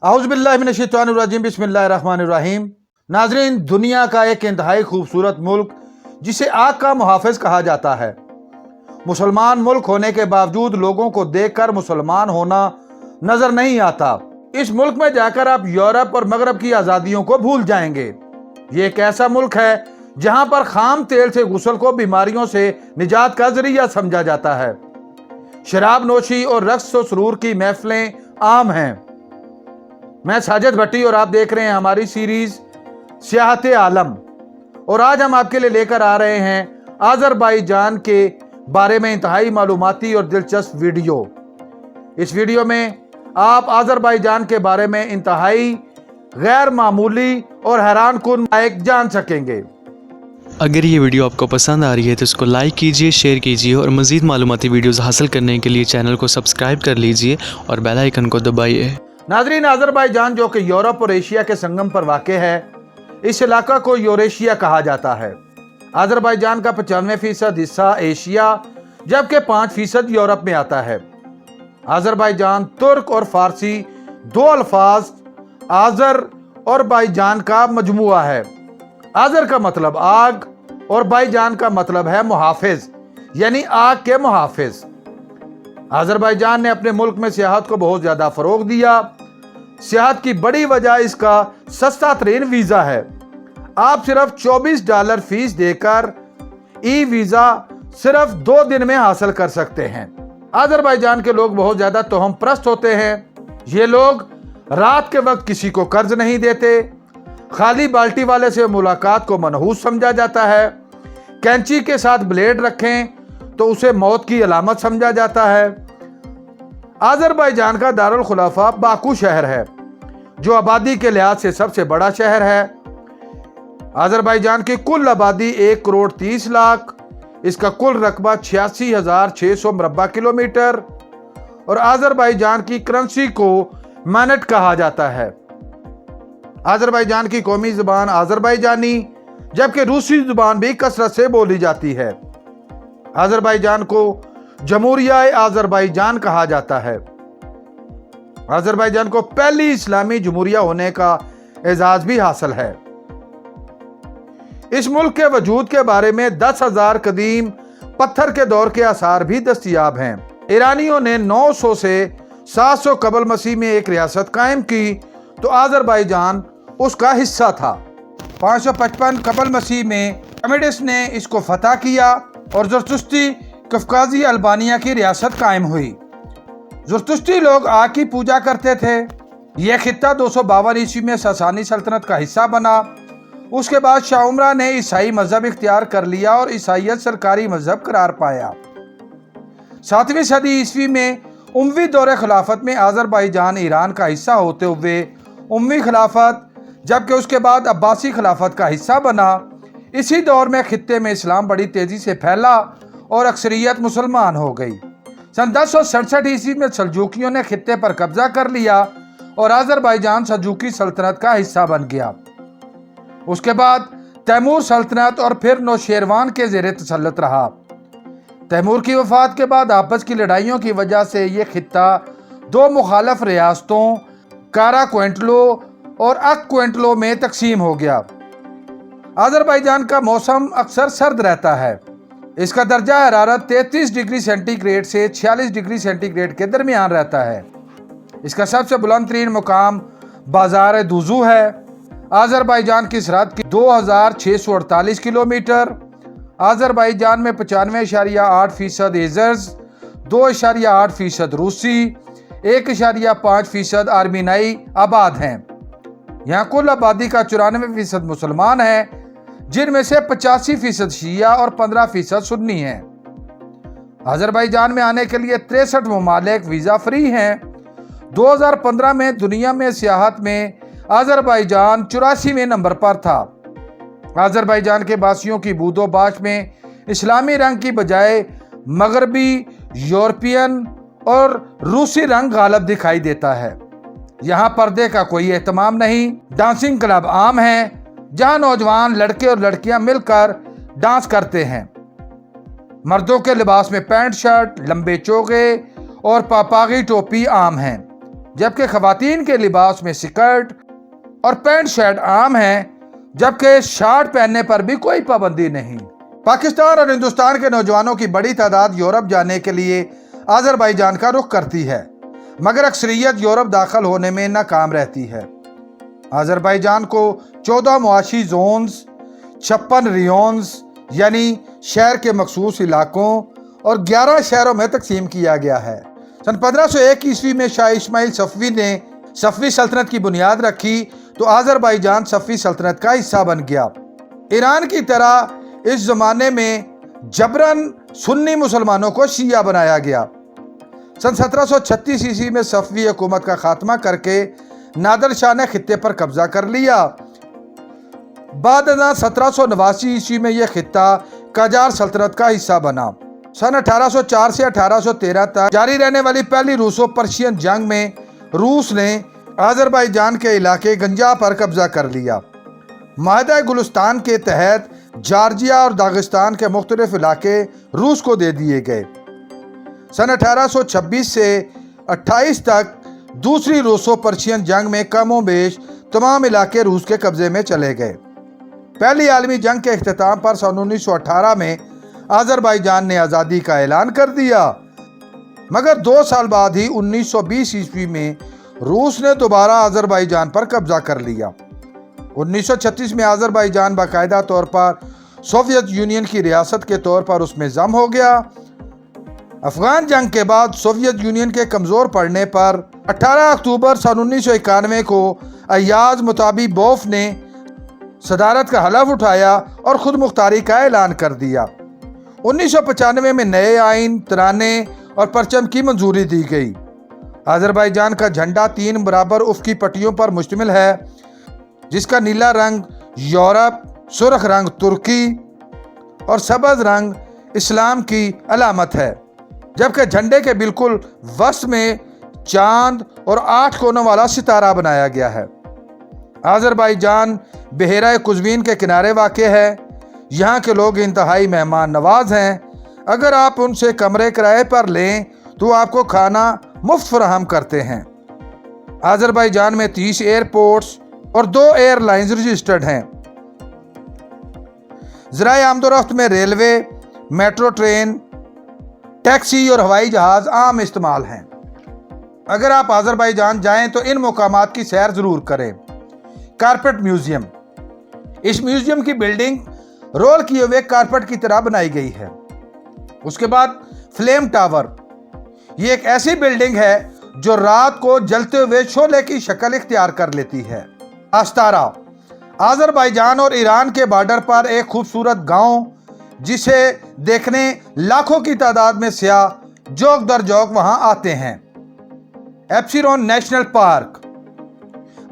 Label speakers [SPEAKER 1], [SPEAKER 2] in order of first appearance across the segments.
[SPEAKER 1] औज़ुबिल्लाहि मिनश्शैतानिर्रजीम बिस्मिल्लाहिर्रहमानिर्रहीम। नाज़रीन, दुनिया का एक इंतहाई खूबसूरत मुल्क जिसे आग का मुहाफ़िज़ कहा जाता है, मुसलमान मुल्क होने के बावजूद लोगों को देखकर मुसलमान होना नजर नहीं आता। इस मुल्क में जाकर आप यूरोप और मगरब की आज़ादियों को भूल जाएंगे। ये एक ऐसा मुल्क है जहां पर खाम तेल से गुस्ल को बीमारियों से निजात का जरिया समझा जाता है। शराब नोशी और रक्स व सुरूर की महफिलें आम हैं। मैं साजिद भट्टी और आप देख रहे हैं हमारी सीरीज सियाहत आलम, और आज हम आपके लिए लेकर आ रहे हैं आज़रबाईजान के बारे में इंतहाई मालूमाती और दिलचस्प वीडियो। इस वीडियो में आप आज़रबाईजान के बारे में इंतहाई गैर मामूली और हैरान कुन एक जान सकेंगे।
[SPEAKER 2] अगर ये वीडियो आपको पसंद आ रही है तो इसको लाइक कीजिए, शेयर कीजिए और मज़ीद मालूमाती वीडियोस हासिल करने के लिए चैनल को सब्सक्राइब कर लीजिए और बेल आइकन को दबाइए।
[SPEAKER 1] नाज़रीन, आज़रबाईजान जो कि यूरोप और एशिया के संगम पर वाक़ है, इस इलाका को यूरेशिया कहा जाता है। आज़रबाईजान का 95% हिस्सा एशिया जबकि 5% यूरोप में आता है। आज़रबाईजान तुर्क और फारसी दो अल्फाज आज़र और बाईजान का मजमुआ है। आज़र का मतलब आग और बाईजान का मतलब है मुहाफिज, यानी आग के मुहाफिज। आज़रबाईजान ने अपने मुल्क में सियाहत को बहुत ज्यादा फरोग दिया। सियाहत की बड़ी वजह इसका सस्ता तरीन वीजा है। आप सिर्फ $24 फीस देकर ई वीजा सिर्फ 2 दिन में हासिल कर सकते हैं। आज़रबाईजान के लोग बहुत ज्यादा तोहम परस्त होते हैं। ये लोग रात के वक्त किसी को कर्ज नहीं देते। खाली बाल्टी वाले से मुलाकात को मनहूस समझा जाता है। कैंची के साथ ब्लेड रखें तो उसे मौत की अलामत समझा जाता है। आज़रबाईजान का दारुल खुलाफा बाकू शहर है, जो आबादी के लिहाज से सबसे बड़ा शहर है। आज़रबाईजान की कुल आबादी 1,30,00,000। इसका कुल रकबा 86,600 मुरब्बा किलोमीटर और आज़रबाईजान की करेंसी को मिनट कहा जाता है। आज़रबाईजान की कौमी ज़ुबान आज़रबाईजानी जबकि रूसी ज़ुबान भी कसरत से बोली जाती है। आज़रबाईजान को जमहूरिया आज़रबाईजान कहा जाता है। आज़रबाईजान को पहली इस्लामी जमहूरिया होने का एजाज भी हासिल है। इस मुल्क के वजूद के बारे में 10,000 कदीम पत्थर के दौर के आसार भी दस्तयाब हैं। ईरानियों ने 900 से 700 कबल मसीह में एक रियासत कायम की तो आज़रबाईजान उसका हिस्सा था। 555 कबल मसीह में अमेडिस ने इसको फतह किया और ज़रतुश्ती कफकाजी अल्बानिया की रियासत कायम हुई। ज़रतुश्ती लोग आग की पूजा करते थे। यह खित्ता 252 ईस्वी में सासानी सल्तनत का हिस्सा बना। उसके बाद शाह उमरा ने ईसाई मजहब इख्तियार कर लिया और ईसाईयत सरकारी मजहब करार पाया। 7वीं सदी ईस्वी में उमवी दौरे खिलाफत में आज़रबाईजान ईरान का हिस्सा होते हुए उमवी खिलाफत जबकि उसके बाद अब्बासी खिलाफत का हिस्सा बना। इसी दौर में खित्ते में इस्लाम बड़ी तेजी से फैला और अक्सरियत मुसलमान हो गई। सन 1067 ईस्वी में सल्जूकियों ने खित्ते पर कब्जा कर लिया और आज़रबाईजान सल्जूकी सल्तनत का हिस्सा बन गया। उसके बाद तैमूर सल्तनत और फिर नौशेरवान के ज़ेरे तसल्लुत रहा। तैमूर की वफात के बाद आपस की लड़ाइयों की वजह से यह खित्ता 2 मुखालफ रियासतों कारा क्वेंटलो और अक क्वेंटलो में तकसीम हो गया। आज़रबाईजान का मौसम अक्सर सर्द रहता है। इसका दर्जा हरारत 33 डिग्री सेंटीग्रेड से 46 डिग्री सेंटीग्रेड के दरमियान रहता है। इसका सबसे बुलंद तरीन मुकाम बाजार दुजू है। आज़रबाईजान की सरहद की 2,648 किलोमीटर। आज़रबाईजान में 95.8% एज़र्स, 2.8% रूसी, 1.5% आर्मीनाई आबाद हैं। यहाँ कुल आबादी का 94% मुसलमान हैं, जिनमें से 85% शिया और 15% सुन्नी हैं। आज़रबाईजान में आने के लिए 63 ममालिक वीज़ा फ्री हैं। 2015 में दुनिया में सियाहत में आज़रबाईजान 84वें नंबर पर था। आज़रबाईजान के बासियों की बूदोबाश में इस्लामी रंग की बजाय मगरबी, यूरोपियन और रूसी रंग गालिब दिखाई देता है। यहाँ पर्दे का कोई एहतमाम नहीं। डांसिंग क्लब आम हैं, जहाँ नौजवान लड़के और लड़कियां मिलकर डांस करते हैं। मर्दों के लिबास में पैंट शर्ट, लंबे चोगे और पापागी टोपी आम हैं। जबकि खवातीन के लिबास में स्कर्ट और पैंट शर्ट आम हैं, जबकि शर्ट पहनने पर भी कोई पाबंदी नहीं। पाकिस्तान और हिंदुस्तान के नौजवानों की बड़ी तादाद यूरोप जाने के लिए आज़रबाईजान का रुख करती है, मगर अक्सरियत यूरोप दाखिल होने में नाकाम रहती है। आज़रबाईजान को 14 मुआशी जोन्स, 56 रियोन्स यानी शहर के मखसूस इलाकों और 11 शहरों में तकसीम किया गया है। सन 1501 ईस्वी में शाह इस्माइल सफ़वी ने सफ़वी सल्तनत की बुनियाद रखी तो आज़रबाईजान सफ़वी सल्तनत का हिस्सा बन गया। ईरान की तरह इस ज़माने में जबरन सुन्नी मुसलमानों को शिया बनाया गया। सन 1736 ईस्वी में सफ़वी हुकूमत का खात्मा करके नादर शाह ने खित्ते पर कब्जा कर लिया। बाद 1789 ईस्वी में यह खित्ता काजार सल्तनत का हिस्सा बना। सन 1804 से 1813 तक जारी रहने वाली पहली रूसो पर्शियन जंग में रूस ने आज़रबाईजान के इलाके गंजा पर कब्जा कर लिया। माहिदा गुलिस्तान के तहत जॉर्जिया और दागिस्तान के मुख्तलिफ इलाके रूस को दे दिए गए। सन 1826 से 28 तक दूसरी रूसो पर्शियन जंग में कमो बेश तमाम इलाके रूस के कब्जे में चले गए। पहली आलमी जंग के इख्तिताम पर सन 1918 में आज़रबाईजान ने आज़ादी का ऐलान कर दिया, मगर 2 साल बाद ही 1920 ईस्वी में रूस ने दोबारा आज़रबाईजान पर कब्जा कर लिया। 1936 में आज़रबाईजान बाकायदा तौर पर सोवियत यूनियन की रियासत के तौर पर उसमें जम हो गया। अफगान जंग के बाद सोवियत यूनियन के कमज़ोर पड़ने पर 18 अक्टूबर सन 1991 को अय्याज मुताबिबोफ ने सदारत का हलफ उठाया और खुद मुख्तारी का ऐलान कर दिया। 1995 में नए आइन, तराने और परचम की मंजूरी दी गई। आज़रबाईजान का झंडा 3 बराबर उफ़क़ी पट्टियों पर मुश्तमिल है, जिसका नीला रंग यूरोप, सुर्ख रंग तुर्की और सब्ज़ रंग इस्लाम की अलामत है, जबकि झंडे के बिल्कुल वस्त में चांद और 8 कोनों वाला सितारा बनाया गया है। आज़रबाईजान बहरा कुज़वीन के किनारे वाक़ है। यहाँ के लोग इंतहाई मेहमान नवाज हैं। अगर आप उनसे कमरे किराए पर लें तो आपको खाना मुफ्त फराहम करते हैं। आज़रबाईजान में 30 एयरपोर्ट्स और 2 एयरलाइंस रजिस्टर्ड हैं। ज़राए आमदोरफ्त में रेलवे, मेट्रो ट्रेन, टैक्सी और हवाई जहाज़ आम इस्तेमाल हैं। अगर आप आज़रबाईजान जाएं तो इन मुकामात की सैर ज़रूर करें। कारपेट म्यूज़ियम, इस म्यूज़ियम की बिल्डिंग रोल किए हुए कारपेट की तरह बनाई गई है। उसके बाद फ्लेम टावर, ये एक ऐसी बिल्डिंग है जो रात को जलते हुए शोले की शक्ल इख्तियार कर लेती है। अस्तारा, आज़रबाईजान और ईरान के बॉर्डर पर एक खूबसूरत गांव, जिसे देखने लाखों की तादाद में सियाह जोक दर जोक वहां आते हैं। एप्सिरोन नेशनल पार्क,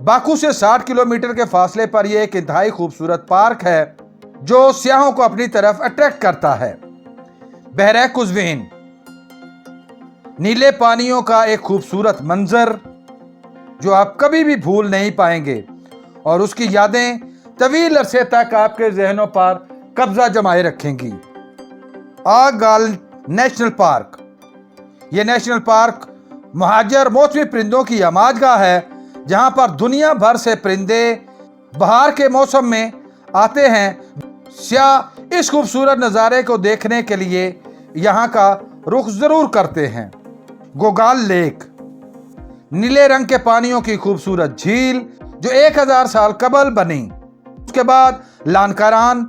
[SPEAKER 1] बाकू से 60 किलोमीटर के फासले पर यह एक इंतहाई खूबसूरत पार्क है जो सियाहों को अपनी तरफ अट्रैक्ट करता है। बहरा कुज़वीन, नीले पानियों का एक खूबसूरत मंजर जो आप कभी भी भूल नहीं पाएंगे और उसकी यादें तवील अरसे तक आपके जहनों पर कब्जा जमाए रखेंगी। आगाल नेशनल पार्क, यह नेशनल पार्क मुहाजिर मौसमी परिंदों की आमाजगाह है, जहां पर दुनिया भर से परिंदे बहार के मौसम में आते हैं। सियाह इस खूबसूरत नज़ारे को देखने के लिए यहाँ का रुख ज़रूर करते हैं। गोगाल लेक, नीले रंग के पानियों की खूबसूरत झील जो 1000 साल कबल बनी। उसके बाद लानकारान,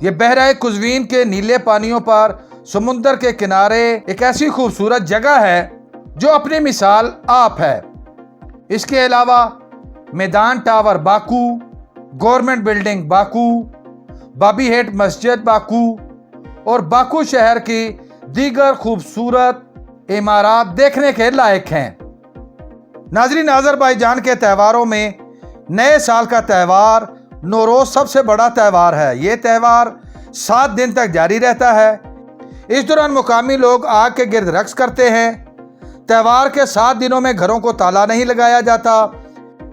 [SPEAKER 1] ये बहरा कुज़वीन के नीले पानियों पर समुंदर के किनारे एक ऐसी खूबसूरत जगह है जो अपनी मिसाल आप है। इसके अलावा maiden tower Baku, government building Baku, बाबी हेट मस्जिद बाकू और बाकू शहर की दीगर खूबसूरत इमारत देखने के लायक हैं। नाज़रीन, आज़रबाईजान के त्योहारों में नए साल का त्यौहार नौरोज़ सबसे बड़ा त्यौहार है। ये त्यौहार 7 दिन तक जारी रहता है। इस दौरान मुकामी लोग आग के गिर्द रक्स करते हैं। त्यौहार के 7 दिनों में घरों को ताला नहीं लगाया जाता।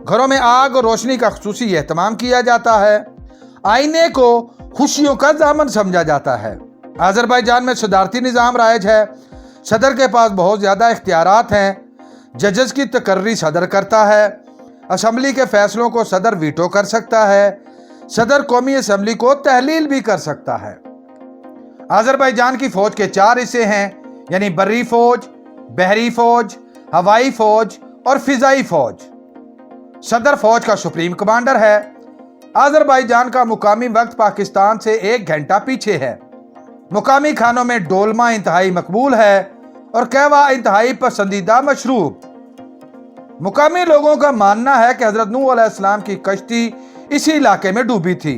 [SPEAKER 1] घरों में आग और रोशनी का खुसूसी एहतमाम किया जाता है। आईने को खुशियों का दामन समझा जाता है। आज़रबाईजान में सदारती निज़ाम राइज है। सदर के पास बहुत ज़्यादा इख्तियारात हैं। जजेस की तकर्री सदर करता है। असम्बली के फैसलों को सदर वीटो कर सकता है। सदर कौमी असम्बली को तहलील भी कर सकता है। अजरबैजान की फौज के 4 हिस्से हैं, यानी बर्री फौज, बहरी फौज, हवाई फौज और फिजाई फौज। सदर फौज का सुप्रीम कमांडर है। अजरबैजान का मुकामी वक्त पाकिस्तान से 1 घंटा पीछे है। मुकामी खानों में डोलमा इंतहाई मकबूल है और कहवा इंतहाई पसंदीदा मशरूब। मुकामी लोगों का मानना है कि हजरत नूह अलैहिस्सलाम की कश्ती इसी इलाके में डूबी थी।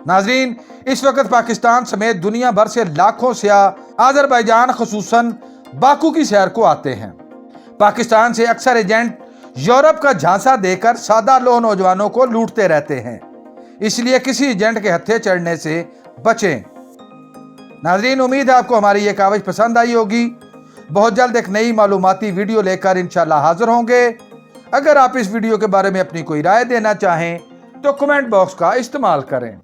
[SPEAKER 1] नाजरीन, इस वक्त पाकिस्तान समेत दुनिया भर से लाखों सियाह अजरबैजान खुसूसन बाकू की सैर को आते हैं। पाकिस्तान से अक्सर एजेंट यूरोप का झांसा देकर सादा लोह नौजवानों को लूटते रहते हैं, इसलिए किसी एजेंट के हत्थे चढ़ने से बचें। नाजरीन, उम्मीद है आपको हमारी ये कावज पसंद आई होगी। बहुत जल्द एक नई मालूमाती वीडियो लेकर इंशाल्लाह हाजिर होंगे। अगर आप इस वीडियो के बारे में अपनी कोई राय देना चाहें तो कमेंट बॉक्स का इस्तेमाल करें।